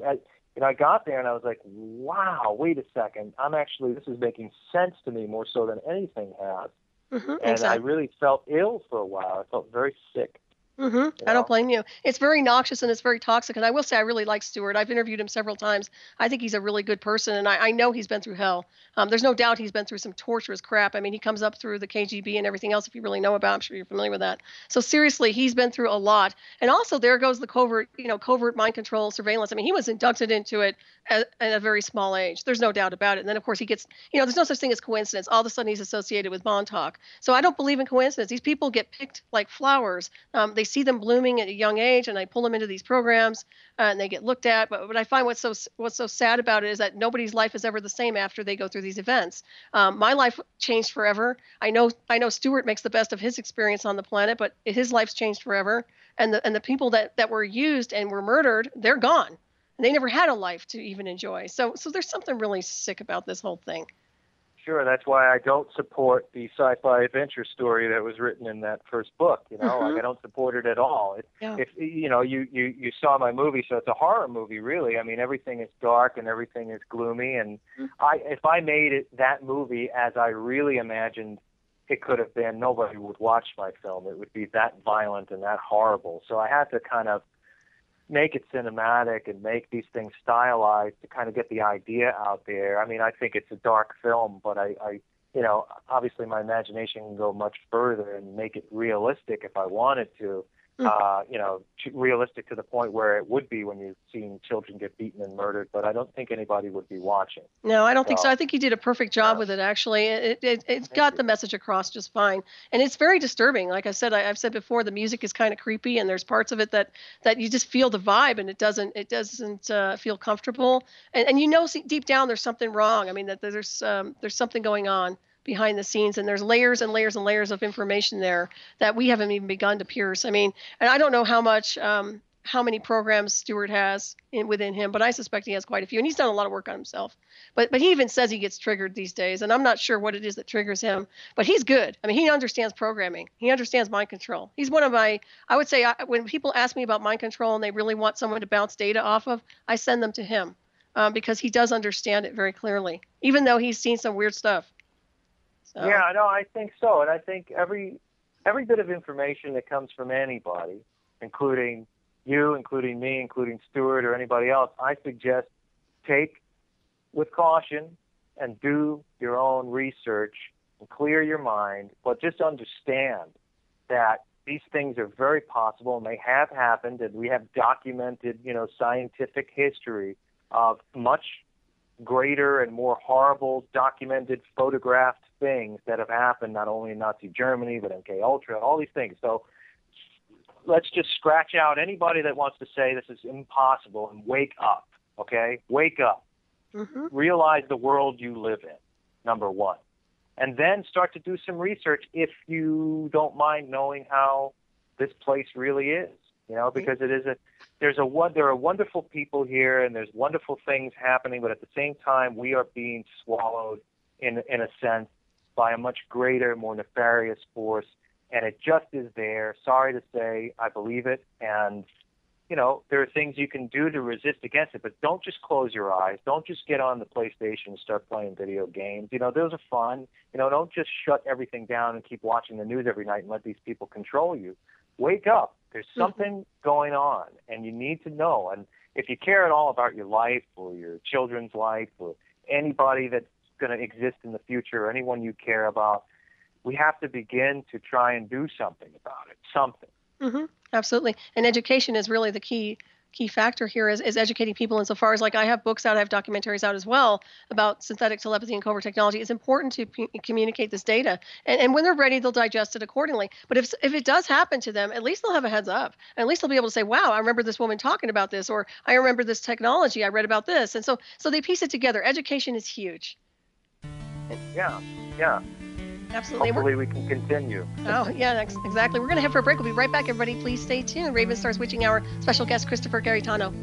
I got there and I was like, wow, wait a second. This is making sense to me more so than anything has. And exactly. I really felt ill for a while. I felt very sick. I don't blame you. It's very noxious and it's very toxic. And I will say I really like Stewart. I've interviewed him several times. I think he's a really good person, and I know he's been through hell. There's no doubt he's been through some torturous crap. I mean, he comes up through the KGB and everything else, if you really know about. I'm sure you're familiar with that. So seriously, he's been through a lot. And also there goes the covert mind control surveillance. I mean, he was inducted into it at a very small age. There's no doubt about it. And then, of course, he gets, there's no such thing as coincidence. All of a sudden he's associated with Montauk. So I don't believe in coincidence. These people get picked like flowers. They see them blooming at a young age, and I pull them into these programs, and they get looked at. But I find what's so sad about it is that nobody's life is ever the same after they go through these events. My life changed forever. I know Stewart makes the best of his experience on the planet, but his life's changed forever. And the people that were used and were murdered, they're gone. And they never had a life to even enjoy. So there's something really sick about this whole thing. Sure, that's why I don't support the sci-fi adventure story that was written in that first book. Like I don't support it at all. If you saw my movie, so it's a horror movie, really. I mean, everything is dark and everything is gloomy. And if I made that movie as I really imagined it could have been, nobody would watch my film. It would be that violent and that horrible. So I had to kind of make it cinematic and make these things stylized to kind of get the idea out there. I mean, I think it's a dark film, but I obviously my imagination can go much further and make it realistic if I wanted to. realistic to the point where it would be when you've seen children get beaten and murdered, but I don't think anybody would be watching. No, I don't think so. I think he did a perfect job with it, actually. It got the message across just fine. And it's very disturbing. Like I said, I've said before, the music is kind of creepy, and there's parts of it that you just feel the vibe, and it doesn't feel comfortable. And deep down there's something wrong. I mean, that there's something going on behind the scenes, and there's layers and layers and layers of information there that we haven't even begun to pierce. I mean, and I don't know how many programs Stewart has within him, but I suspect he has quite a few, and he's done a lot of work on himself. But he even says he gets triggered these days, and I'm not sure what it is that triggers him, but he's good. I mean, he understands programming. He understands mind control. He's one of my, I would say, when people ask me about mind control and they really want someone to bounce data off of, I send them to him because he does understand it very clearly, even though he's seen some weird stuff. So. Yeah, no, I think so. And I think every bit of information that comes from anybody, including you, including me, including Stewart or anybody else, I suggest take with caution and do your own research and clear your mind, but just understand that these things are very possible and they have happened, and we have documented, scientific history of much greater and more horrible documented photographed things that have happened not only in Nazi Germany but MK Ultra, all these things. So let's just scratch out anybody that wants to say this is impossible and wake up, okay? Wake up. Mm-hmm. Realize the world you live in, number one. And then start to do some research if you don't mind knowing how this place really is, because there are wonderful people here and there's wonderful things happening, but at the same time we are being swallowed in a sense by a much greater, more nefarious force, and it just is there. Sorry to say, I believe it, and there are things you can do to resist against it, but don't just close your eyes. Don't just get on the PlayStation and start playing video games. Those are fun. Don't just shut everything down and keep watching the news every night and let these people control you. Wake up. There's something going on, and you need to know. And if you care at all about your life or your children's life or anybody that's going to exist in the future or anyone you care about, we have to begin to try and do something about it. Something. Mm-hmm. Absolutely. And education is really the key factor here is educating people insofar as, like, I have books out, I have documentaries out as well about synthetic telepathy and covert technology. It's important to communicate this data. And when they're ready, they'll digest it accordingly. But if it does happen to them, at least they'll have a heads up. And at least they'll be able to say, wow, I remember this woman talking about this, or I remember this technology, I read about this. And so they piece it together. Education is huge. Yeah. Absolutely. Hopefully we can continue. Oh, yeah, exactly. We're going to head for a break. We'll be right back, everybody. Please stay tuned. Ravenstar's Witching Hour special guest, Christopher Garetano.